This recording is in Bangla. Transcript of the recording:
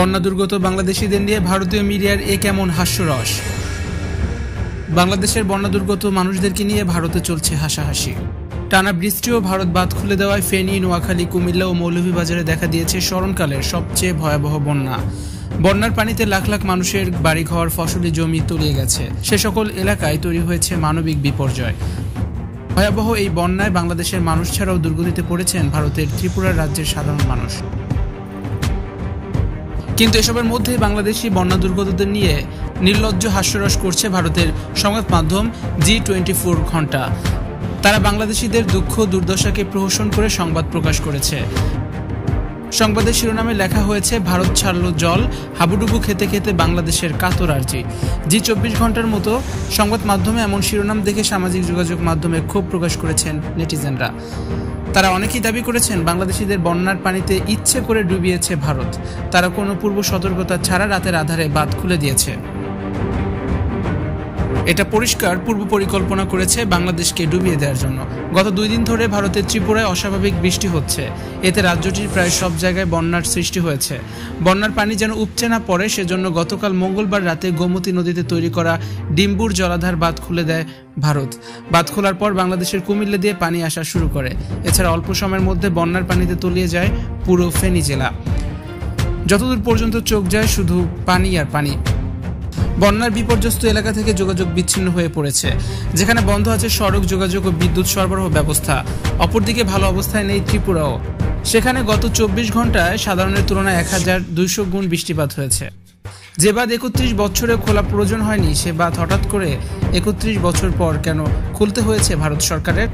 বন্যা দুর্গত বাংলাদেশিদের নিয়ে ভারতীয় মিডিয়ার এ কেমন হাস্যরস। বাংলাদেশের বন্যা দুর্গত মানুষদেরকে নিয়ে ভারতে চলছে হাসাহাসি। টানা বৃষ্টি ও ভারত বাঁধ খুলে দেওয়ায় ফেনী, নোয়াখালী, কুমিল্লা ও মৌলভীবাজারে দেখা দিয়েছে স্মরণকালের সবচেয়ে ভয়াবহ বন্যা। বন্যার পানিতে লাখ লাখ মানুষের বাড়িঘর, ফসলি জমি তলিয়ে গেছে। সে সকল এলাকায় তৈরি হয়েছে মানবিক বিপর্যয়। ভয়াবহ এই বন্যায় বাংলাদেশের মানুষ ছাড়াও দুর্গতিতে পড়েছেন ভারতের ত্রিপুরা রাজ্যের সাধারণ মানুষ। কিন্তু এসবের মধ্যে বাংলাদেশি বন্যা দুর্গতদের নিয়ে নির্লজ্জ হাস্যরস করছে ভারতের সংবাদ মাধ্যম G24 ঘণ্টা। তারা বাংলাদেশিদের দুঃখ দুর্দশাকে প্রহসন করে সংবাদ প্রকাশ করেছে। সংবাদের শিরোনামে লেখা হয়েছে, ভারত ছাড়ল জল, হাবুডুবু খেতে খেতে বাংলাদেশের কাতর আর্জি। G24 ঘণ্টার মতো সংবাদ মাধ্যমে এমন শিরোনাম দেখে সামাজিক যোগাযোগ মাধ্যমে ক্ষোভ প্রকাশ করেছেন নেটিজেনরা। তারা অনেকেই দাবি করেছেন, বাংলাদেশিদের বন্যার পানিতে ইচ্ছে করে ডুবিয়েছে ভারত। তারা কোনো পূর্ব সতর্কতা ছাড়া রাতের আধারে বাঁধ খুলে দিয়েছে। এটা পরিষ্কার পূর্ব পরিকল্পনা করেছে বাংলাদেশকে ডুবিয়ে দেওয়ার জন্য। গত 2 দিন ধরে ভারতের ত্রিপুরায় অস্বাভাবিক বৃষ্টি হচ্ছে। এতে রাজ্যটির প্রায় সব জায়গায় বন্যার সৃষ্টি হয়েছে। বন্যার পানি যেন উপচে না পড়ে সেজন্য গতকাল মঙ্গলবার রাতে গোমতী নদীতে তৈরি করা ডিম্বুর জলাধার বাঁধ খুলে দেয় ভারত। বাঁধ খোলার পর বাংলাদেশের কুমিল্লা দিয়ে পানি আসা শুরু করে। এছাড়া অল্প সময়ের মধ্যে বন্যার পানিতে তলিয়ে যায় পুরো ফেনী জেলা। যতদূর পর্যন্ত চোখ যায় শুধু পানি আর পানি। বন্যার বিপর্যস্ত এলাকা থেকে যোগাযোগ বিচ্ছিন্ন হয়ে পড়েছে। যেখানে বন্ধ আছে সড়ক যোগাযোগ ও বিদ্যুৎ সরবরাহ ব্যবস্থা। অপরদিকে ভালো অবস্থায় নেই ত্রিপুরাও। সেখানে গত 24 ঘন্টায় সাধারণের তুলনায় 1200 গুণ বৃষ্টিপাত হয়েছে। যে বাঁধ 31 বছরে খোলা প্রয়োজন হয়নি, সে বাঁধ হঠাৎ করে 31 বছর পর কেন খুলতে হয়েছে ভারত সরকারের?